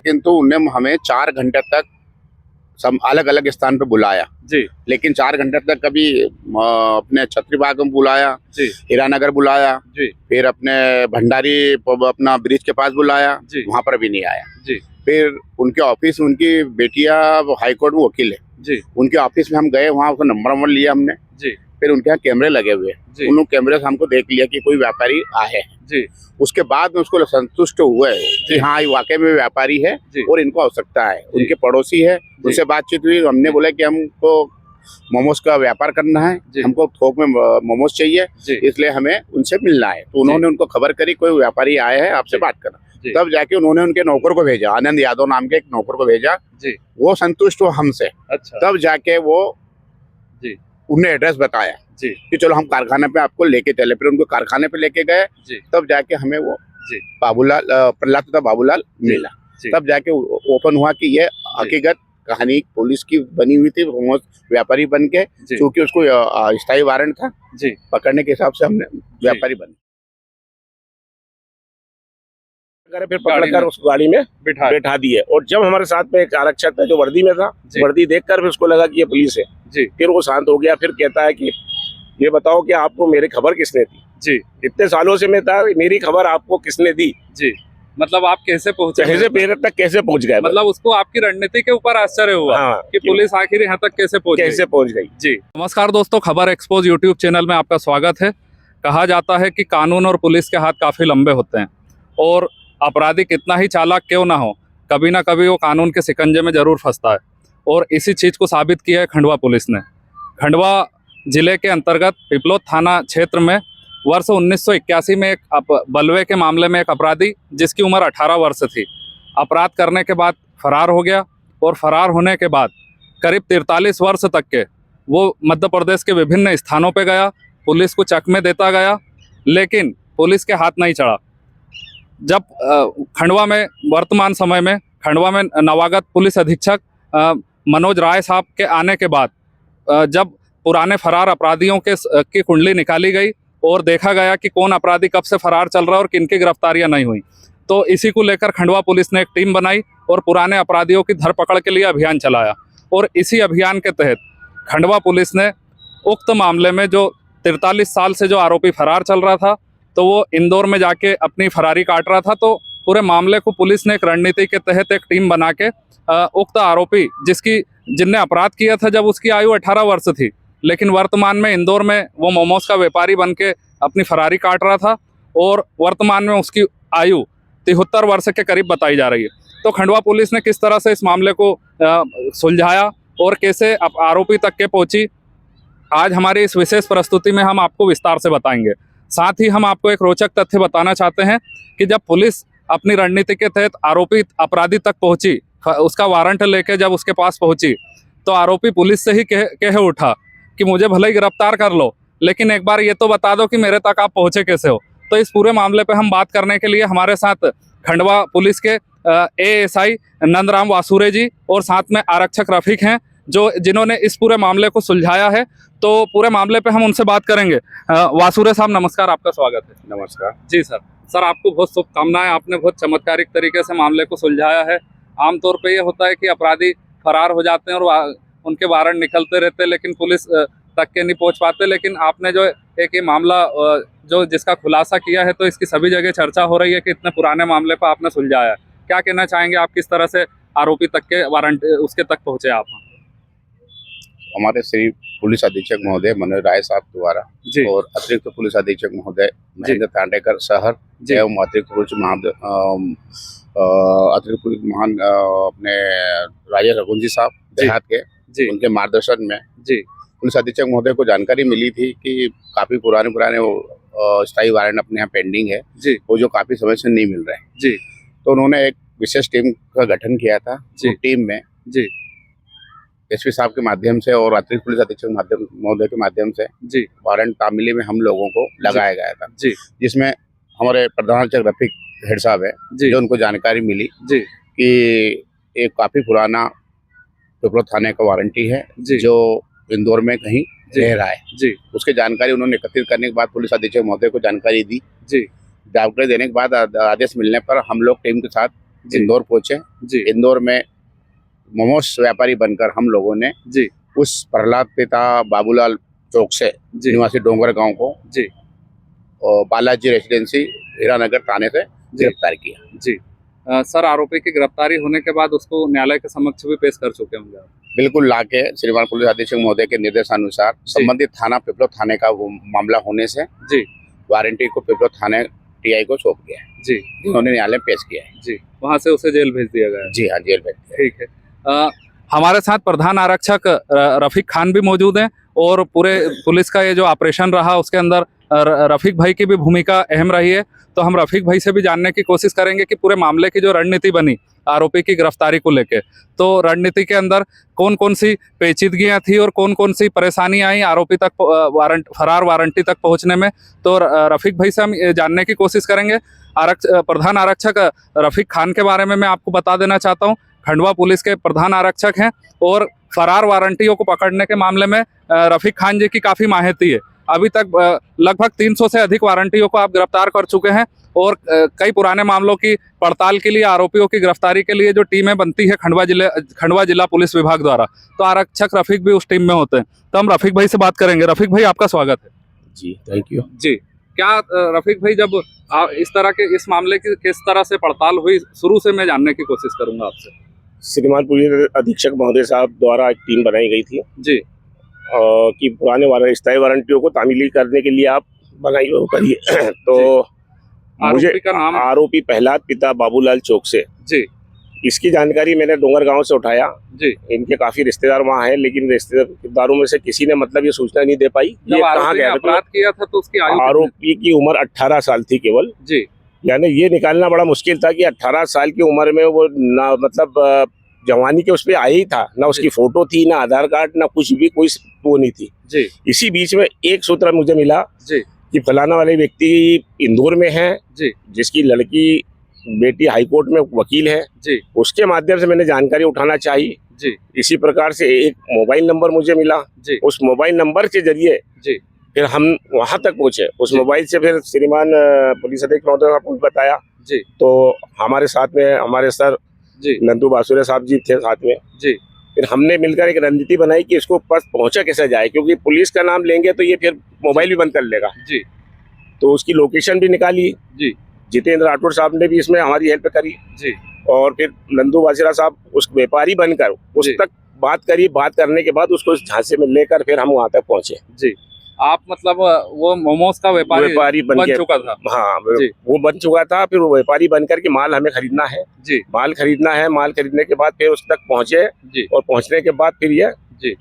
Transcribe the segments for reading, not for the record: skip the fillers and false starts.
किंतु उन्होंने हमें 4 घंटे तक सब अलग अलग स्थान पे बुलाया जी लेकिन 4 घंटे तक कभी अपने छत्री बाग में बुलाया, जी हीरानगर बुलाया, जी फिर अपने भंडारी अपना ब्रिज के पास बुलाया, जी वहां पर भी नहीं आया। जी फिर उनके ऑफिस, उनकी बेटियां हाईकोर्ट में वकील है, जी उनके ऑफिस में हम गए, वहां उसका नंबर लिया हमने। जी फिर उनके यहाँ कैमरे लगे हुए, जी उन कैमरे से हमको देख लिया कि कोई व्यापारी आए हैं। जी उसके बाद में उसको संतुष्ट हुए कि हाँ ये वाकई में व्यापारी है जी और इनको आवश्यकता है, उनके पड़ोसी है, उनसे बातचीत हुई। हमने बोला कि हमको मोमोज का व्यापार करना है, हमको थोक में मोमोज चाहिए, इसलिए हमें उनसे मिलना है। तो उन्होंने उनको खबर करी कोई व्यापारी आए हैं, आपसे बात करना। तब जाके उन्होंने उनके नौकर को भेजा, आनंद यादव नाम के एक नौकर को भेजा, वो संतुष्ट हुआ हमसे। अच्छा तब जाके वो जी उन्हें एड्रेस बताया जी कि चलो हम कारखाने पे आपको लेके चले। फिर उनको कारखाने पे लेके गए, तब जाके हमें वो बाबूलाल, प्रहलाद तथा बाबूलाल मिला। तब जाके ओपन हुआ कि ये हकीकत कहानी पुलिस की बनी हुई थी, व्यापारी बन के, क्योंकि उसको स्थायी वारंट था पकड़ने के हिसाब से हमने व्यापारी बने। फिर पकड़कर उस गाड़ी में बैठा दिए और जब हमारे साथ में एक आरक्षक था जो वर्दी में था, वर्दी देखकर फिर उसको लगा कि ये पुलिस है। फिर वो शांत हो गया। फिर कहता है कि ये बताओ कि आपको मेरी खबर किसने दी? जी, इतने सालों से मैं था, मेरी खबर आपको किसने दी? जी, मतलब आप कैसे पहुंचे? कैसे पहुंच गए? मतलब उसको आपकी रणनीति के ऊपर आश्चर्य हुआ। हाँ, कि पुलिस आखिर यहाँ तक कैसे पहुंच गई। जी, नमस्कार दोस्तों, खबर एक्सपोज यूट्यूब चैनल में आपका स्वागत है। कहा जाता है कि कानून और पुलिस के हाथ काफी लंबे होते हैं और अपराधी कितना ही चालाक क्यों ना हो, कभी ना कभी वो कानून के शिकंजे में जरूर फंसता है। और इसी चीज़ को साबित किया है खंडवा पुलिस ने। खंडवा जिले के अंतर्गत पिपलोद थाना क्षेत्र में वर्ष 1981 में एक बलवे के मामले में एक अपराधी जिसकी उम्र 18 वर्ष थी, अपराध करने के बाद फरार हो गया। और फरार होने के बाद करीब 43 वर्ष तक के वो मध्य प्रदेश के विभिन्न स्थानों पर गया, पुलिस को चकमे देता गया, लेकिन पुलिस के हाथ नहीं चढ़ा। जब खंडवा में वर्तमान समय में खंडवा में नवागत पुलिस अधीक्षक मनोज राय साहब के आने के बाद जब पुराने फरार अपराधियों की कुंडली निकाली गई और देखा गया कि कौन अपराधी कब से फरार चल रहा है और किनकी गिरफ्तारियां नहीं हुई, तो इसी को लेकर खंडवा पुलिस ने एक टीम बनाई और पुराने अपराधियों की धरपकड़ के लिए अभियान चलाया। और इसी अभियान के तहत खंडवा पुलिस ने उक्त मामले में जो 43 साल से जो आरोपी फरार चल रहा था, तो वो इंदौर में जाके अपनी फरारी काट रहा था। तो पूरे मामले को पुलिस ने एक रणनीति के तहत एक टीम बना के उक्त आरोपी जिनने अपराध किया था जब उसकी आयु 18 वर्ष थी, लेकिन वर्तमान में इंदौर में वो मोमोज का व्यापारी बन के अपनी फरारी काट रहा था और वर्तमान में उसकी आयु 73 वर्ष के करीब बताई जा रही है। तो खंडवा पुलिस ने किस तरह से इस मामले को सुलझाया और कैसे आरोपी तक के पहुंची, आज हमारी इस विशेष प्रस्तुति में हम आपको विस्तार से बताएंगे। साथ ही हम आपको एक रोचक तथ्य बताना चाहते हैं कि जब पुलिस अपनी रणनीति के तहत आरोपी अपराधी तक पहुंची, उसका वारंट लेके जब उसके पास पहुंची, तो आरोपी पुलिस से ही कह उठा कि मुझे भले ही गिरफ्तार कर लो, लेकिन एक बार ये तो बता दो कि मेरे तक आप पहुंचे कैसे हो। तो इस पूरे मामले पे हम बात करने के लिए हमारे साथ खंडवा पुलिस के ASI नंदराम वासुरे जी और साथ में आरक्षक रफीक हैं जिन्होंने इस पूरे मामले को सुलझाया है। तो पूरे मामले पे हम उनसे बात करेंगे। वासुरे साहब नमस्कार, आपका स्वागत है। नमस्कार जी सर आपको बहुत शुभकामनाएं, आपने बहुत चमत्कारिक तरीके से मामले को सुलझाया है। आमतौर पे ये होता है कि अपराधी फरार हो जाते हैं और उनके वारंट निकलते रहते हैं, लेकिन पुलिस तक के नहीं पहुंच पाते। लेकिन आपने जो एक ये मामला जिसका खुलासा किया है, तो इसकी सभी जगह चर्चा हो रही है कि इतने पुराने मामले पर आपने सुलझाया है। क्या कहना चाहेंगे आप, किस तरह से आरोपी तक के वारंट उसके तक पहुंचे आप? हमारे श्री पुलिस अधीक्षक महोदय मनोज राय साहब द्वारा और अतिरिक्त पुलिस अधीक्षक महोदय महेंद्र तांडेकर शहर एवं अतिरिक्त पुलिस महान अपने राजेश रघुन जी साहब देहात के, उनके मार्गदर्शन में पुलिस अधीक्षक महोदय को जानकारी मिली थी कि काफी पुराने वो स्थायी वारंट अपने यहाँ पेंडिंग है, वो जो काफी समय से नहीं मिल रहे हैं। तो उन्होंने एक विशेष टीम का गठन किया था। टीम में SP साहब के माध्यम से और अतिरिक्त पुलिस अधीक्षक महोदय के माध्यम से वारंट तामीली में हम लोगों को लगाया गया था, जिसमें हमारे प्रधान रफीक हेड साहब है, जो उनको जानकारी मिली कि एक काफी पुराना पिपलोद थाने का वारंटी है जो इंदौर में कहीं रह रहा है। उसकी जानकारी उन्होंने एकत्रित करने के बाद पुलिस अधीक्षक महोदय को जानकारी दी। जानकारी देने के बाद आदेश मिलने पर हम लोग टीम के साथ इंदौर पहुंचे। जी इंदौर में मोमोस व्यापारी बनकर हम लोगों ने जी उस प्रहलाद पिता बाबूलाल चौक से जी निवासी डोंगर गांव को जी और बालाजी रेसिडेंसी हीरानगर थाने से गिरफ्तार किया। जी सर, आरोपी की गिरफ्तारी होने के बाद उसको न्यायालय के समक्ष भी पेश कर चुके होंगे आप। बिल्कुल लाके श्रीमान पुलिस अधीक्षक महोदय के निर्देशानुसार संबंधित थाना पिपलो थाने का वो मामला होने से जी वारंटी को पिपलो थाने टीआई को सौंप गया है, जी जिन्होंने न्यायालय में पेश किया है। जी, वहाँ से उसे जेल भेज दिया गया है। जी हाँ, जेल भेज दिया। ठीक है। हमारे साथ प्रधान आरक्षक रफीक खान भी मौजूद हैं और पूरे पुलिस का ये जो ऑपरेशन रहा उसके अंदर रफीक भाई की भी भूमिका अहम रही है। तो हम रफीक भाई से भी जानने की कोशिश करेंगे कि पूरे मामले की जो रणनीति बनी आरोपी की गिरफ्तारी को लेके, तो रणनीति के अंदर कौन कौन सी पेचीदगियां थी और कौन कौन सी परेशानी आई आरोपी तक फरार वारंटी तक पहुंचने में। तो रफीक भाई से हम जानने की कोशिश करेंगे। प्रधान आरक्षक रफीक खान के बारे में मैं आपको बता देना चाहता हूँ, खंडवा पुलिस के प्रधान आरक्षक हैं और फरार वारंटियों को पकड़ने के मामले में रफीक खान जी की काफ़ी माहिती है। अभी तक लगभग 300 से अधिक वारंटियों को आप गिरफ्तार कर चुके हैं और कई पुराने मामलों की पड़ताल के लिए, आरोपियों की गिरफ्तारी के लिए जो टीमें बनती है खंडवा जिला पुलिस विभाग द्वारा, तो आरक्षक रफीक भी उस टीम में होते हैं। तो हम रफीक भाई से बात करेंगे। रफीक भाई, आपका स्वागत है। जी, थैंक यू। जी, क्या रफीक भाई, जब इस तरह के इस मामले की किस तरह से पड़ताल हुई, शुरू से मैं जानने की कोशिश करूंगा आपसे। श्रीमान पुलिस अधीक्षक महोदय साहब द्वारा एक टीम बनाई गई थी जी कि पुराने स्थायी वारंटियों को तामीली करने के लिए आप बनाई हो करिए। तो मुझे आरोपी का नाम? आरोपी प्रहलाद पिता बाबूलाल चौक से। जी इसकी जानकारी मैंने डोंगर गांव से उठाया। जी, इनके काफी रिश्तेदार वहाँ हैं, लेकिन रिश्तेदारों में से किसी ने मतलब ये सूचना नहीं दे पाई ये कहाँ गया। अपराध किया था तो उसकी आयु? आरोपी की उम्र 18 साल थी केवल। जी, यानी ये निकालना बड़ा मुश्किल था कि 18 साल की उम्र में वो ना मतलब जवानी के उस पर आई था, ना उसकी फोटो थी, ना आधार कार्ड, ना कुछ भी, कोई वो नहीं थी। जी, इसी बीच में एक सूत्र मुझे मिला जी, कि फलाना वाले व्यक्ति इंदौर में है, जी, जिसकी लड़की बेटी हाईकोर्ट में वकील है। जी, उसके माध्यम से मैंने जानकारी उठाना चाहिए। जी, इसी प्रकार से एक मोबाइल नंबर मुझे मिला। जी, उस मोबाइल नंबर के जरिए जी, फिर हम वहां तक पहुंचे। उस जी। मोबाइल से फिर श्रीमान पुलिस अधीक्षक महोदय ने बताया। जी, तो हमारे साथ में हमारे सर जी, नंदू बासुरे साहब जी थे साथ में। जी, फिर हमने मिलकर एक रणनीति बनाई कि इसको पास पहुंचा कैसे जाए, क्योंकि पुलिस का नाम लेंगे तो ये फिर मोबाइल भी बंद कर लेगा। जी, तो उसकी लोकेशन भी निकाली। जी, जितेंद्र राठौर साहब ने भी इसमें हमारी हेल्प करी। जी, और फिर नंदू बासुरा साहब उस व्यापारी बनकर उस जी। तक बात करी। बात करने के बाद उसको झांसे में लेकर फिर हम वहां तक पहुंचे। जी। आप मतलब वो मोमोज का व्यापारी बन बन चुका था? हाँ, जी। वो बन चुका था। फिर वो व्यापारी बनकर के माल हमें खरीदना है। जी, माल खरीदना है। माल खरीदने के बाद फिर उस तक पहुंचे। जी, और पहुंचने के बाद फिर ये जी।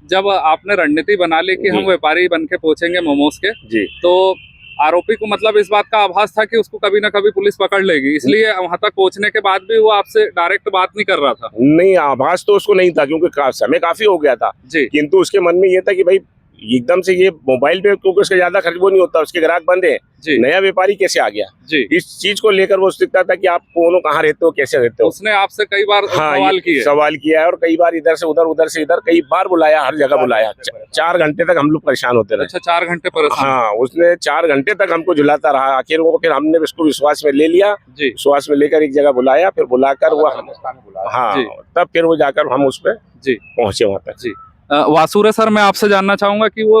जब आपने रणनीति बना ली कि जी। हम व्यापारी बन के पहुंचेंगे मोमोज के, जी तो आरोपी को मतलब इस बात का आभास था कि उसको कभी ना कभी पुलिस पकड़ लेगी, इसलिए वहां तक पहुंचने के बाद भी वो आपसे डायरेक्ट बात नहीं कर रहा था? नहीं, आभास तो उसको नहीं था, क्योंकि समय काफी हो गया था। जी, किंतु उसके मन में ये था कि भाई एकदम से ये मोबाइल पे, क्योंकि उसका ज्यादा खर्च वो नहीं होता, उसके ग्राहक बंद है, जी, नया व्यापारी कैसे आ गया। जी। इस चीज को लेकर वो सोचता था कि आप कौन, कहाँ रहते हो, कैसे रहते हो। उसने आपसे कई बार सवाल किए? सवाल किया है, और कई बार इधर से उधर, उधर से इधर, कई बार बुलाया, हर जगह बुलाया। 4 घंटे तक हम लोग परेशान होते रहे। अच्छा, 4 घंटे परेशान? हाँ, उसने 4 घंटे तक हमको झुलाता रहा। आखिर वो फिर हमने उसको विश्वास में ले लिया। जी, विश्वास में लेकर एक जगह बुलाया, फिर बुलाकर वो हाँ, जी। तब फिर वो जाकर हम उस पर जी, पहुंचे वहां तक। जी। वासुरे सर, मैं आपसे जानना चाहूंगा कि वो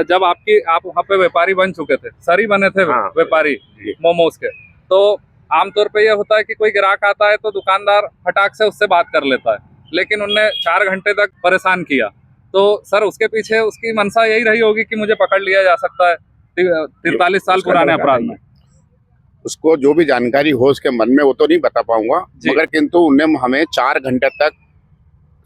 जब आप वहाँ पे व्यापारी बन चुके थे, सर ही बने थे हाँ। व्यापारी मोमोज के, तो आमतौर पे ये होता है कि कोई ग्राहक आता है तो दुकानदार फटाक से उससे बात कर लेता है, लेकिन उनने 4 घंटे तक परेशान किया। तो सर, उसके पीछे उसकी मंशा यही रही होगी कि मुझे पकड़ लिया जा सकता है 43 साल पुराने अपराध में। उसको जो भी जानकारी हो उसके मन में, वो तो नहीं बता पाऊंगा, जी। मगर किंतु उन्हें हमें 4 घंटे तक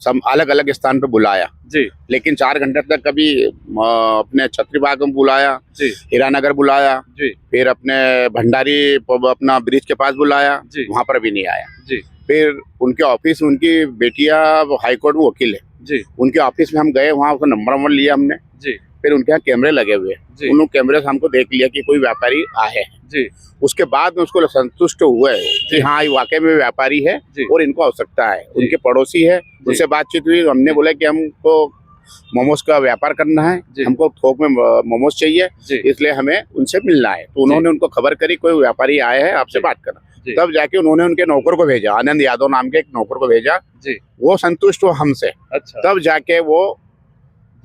सब अलग अलग स्थान पे बुलाया। जी, लेकिन 4 घंटे तक कभी अपने छत्री बाग में बुलाया, जी, हीरानगर बुलाया, जी, फिर अपने भंडारी अपना ब्रिज के पास बुलाया, जी, वहां पर भी नहीं आया। जी, फिर उनके ऑफिस, उनकी बेटियां हाईकोर्ट में वकील है, जी, उनके ऑफिस में हम गए, वहाँ उसका नंबर लिया हमने। जी, फिर उनके यहाँ कैमरे लगे हुए हैं, जी, उन कैमरे से हमको देख लिया कि कोई व्यापारी आए हैं। जी, उसके बाद में उसको संतुष्ट हुए कि हाँ, ये वाकई में व्यापारी है जी। और इनको आवश्यकता है। उनके पड़ोसी है, उनसे बातचीत हुई। हमने बोला कि हमको मोमोज का व्यापार करना है, जी। हमको थोक में मोमोज चाहिए, जी, इसलिए हमें उनसे मिलना है। तो उन्होंने उनको खबर करी कोई व्यापारी आए हैं, आपसे बात करना। तब जाके उन्होंने उनके नौकर को भेजा, आनंद यादव नाम के एक नौकर को भेजा जी। वो संतुष्ट हुआ हमसे। अच्छा तब जाके वो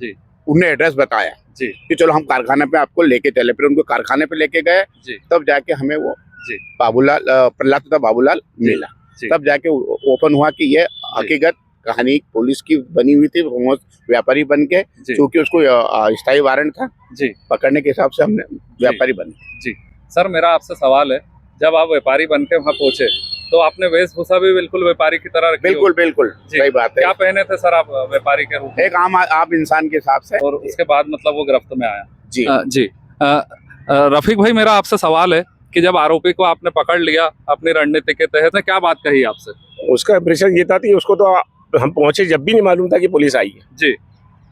जी। उन्हें एड्रेस बताया जी कि चलो हम कारखाने पे आपको लेके चले। फिर उनको कारखाने पे लेके गए जी। तब जाके हमें वो जी। बाबूलाल प्रहलाद तथा बाबूलाल जी। मिला। जी। तब जाके ओपन हुआ कि ये हकीकत कहानी पुलिस की बनी हुई थी, वो व्यापारी बन के, क्योंकि उसको स्थायी वारंट था जी पकड़ने के हिसाब से हमने व्यापारी बने। जी सर, मेरा आपसे सवाल है, जब आप व्यापारी बन के वहाँ पहुंचे तो आपने वेशभूषा भी बिल्कुल व्यापारी की तरह रखी? बिल्कुल बिल्कुल सही बात है। क्या पहने थे सर आप व्यापारी के रूप में? एक आम इंसान के हिसाब से। और उसके बाद मतलब वो गिरफ्त में आया? जी जी। रफीक भाई, मेरा आपसे सवाल है कि जब आरोपी को आपने पकड़ लिया अपनी रणनीति के तहत, क्या बात कही आपसे? उसका इंप्रेशन ये था कि उसको तो हम पहुंचे जब भी नहीं मालूम था कि पुलिस आई है जी।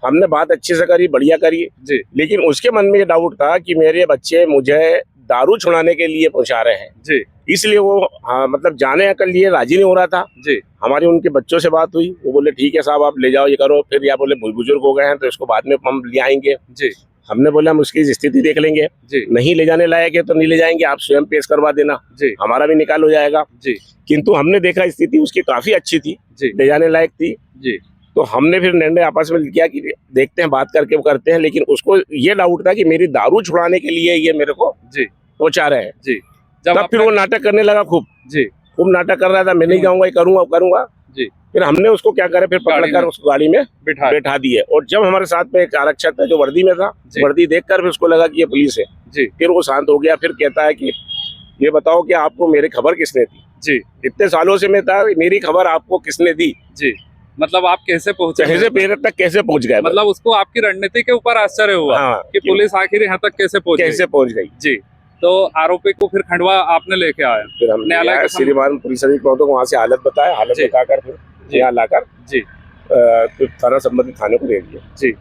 हमने हमने बात अच्छे से करी, बढ़िया करी जी। लेकिन उसके मन में ये डाउट था कि मेरे बच्चे मुझे दारू छुड़ाने के लिए पहुंचा रहे हैं जी। इसलिए वो मतलब जाने के लिए राजी नहीं हो रहा था जी। हमारी उनके बच्चों से बात हुई, वो बोले ठीक है साहब आप ले जाओ ये करो। फिर या बोले बुजुर्ग हो गए हैं तो इसको बाद में हम ले आएंगे। जी। हमने बोला हम उसकी स्थिति देख लेंगे, जी। नहीं ले जाने लायक है तो नहीं ले जाएंगे, आप स्वयं पेश करवा देना, जी। हमारा भी निकाल हो जाएगा। जी। किंतु हमने देखा स्थिति उसकी काफी अच्छी थी, जी। ले जाने लायक थी। जी। तो हमने फिर निर्णय आपस में किया कि देखते हैं, बात करके वो करते हैं। लेकिन उसको ये डाउट था कि मेरी दारू छुड़ाने के लिए ये मेरे को जी पहुंचा रहे हैं। जी। तब फिर वो नाटक करने लगा, जी खूब नाटक कर रहा था, मैं नहीं जाऊंगा, ये करूंगा। जी। फिर हमने उसको क्या करे, फिर पकड़कर उसको गाड़ी में बैठा दिए। और जब हमारे साथ में एक आरक्षक था जो वर्दी में था, वर्दी देखकर फिर उसको लगा कि ये पुलिस है। जी। फिर वो शांत हो गया। फिर कहता है कि ये बताओ कि आपको मेरी खबर किसने दी? जी। इतने सालों से मैं था, मेरी खबर आपको किसने दी? जी। मतलब आप कैसे पहुंचे? कैसे पेड़ तक कैसे पहुंच गए? मतलब उसको आपकी रणनीति के ऊपर आश्चर्य हुआ कि पुलिस आखिर यहाँ तक कैसे पहुंच गई। जी। तो आरोपी को फिर खंडवा आपने लेके आया? फिर हम न्यायालय श्रीमान पुलिस अधीक्षक को वहाँ से हालत बताया, हालत बताकर फिर यहाँ लाकर जी फिर थाना संबंधित थाने को दे दिया। जी।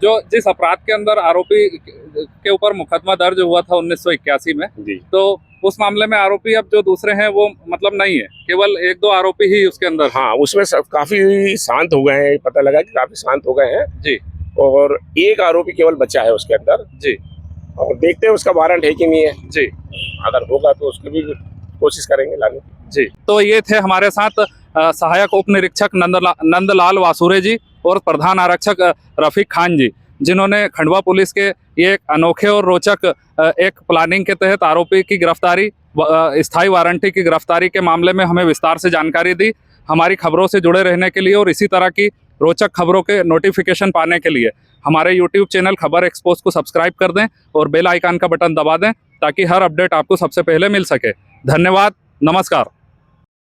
जो जिस अपराध के अंदर आरोपी के ऊपर मुकदमा दर्ज हुआ था 1981 में जी, तो उस मामले में आरोपी अब जो दूसरे हैं वो मतलब नहीं है, केवल 1-2 आरोपी ही उसके अंदर? हाँ, उसमें काफी शांत हो गए हैं, पता लगा कि काफी शांत हो गए हैं जी। और एक आरोपी केवल बचा है उसके अंदर जी। और देखते हैं उसका वारंट है कि नहीं है जी। अगर होगा तो उसकी भी कोशिश करेंगे लाने की जी। तो ये थे हमारे साथ सहायक उप निरीक्षक नंदलाल वासुरे जी और प्रधान आरक्षक रफीक खान जी, जिन्होंने खंडवा पुलिस के ये एक अनोखे और रोचक एक प्लानिंग के तहत आरोपी की गिरफ्तारी, स्थायी वारंटी की गिरफ्तारी के मामले में हमें विस्तार से जानकारी दी। हमारी खबरों से जुड़े रहने के लिए और इसी तरह की रोचक खबरों के नोटिफिकेशन पाने के लिए हमारे YouTube चैनल खबर एक्सपोज को सब्सक्राइब कर दें और बेल आइकन का बटन दबा दें ताकि हर अपडेट आपको सबसे पहले मिल सके। धन्यवाद, नमस्कार।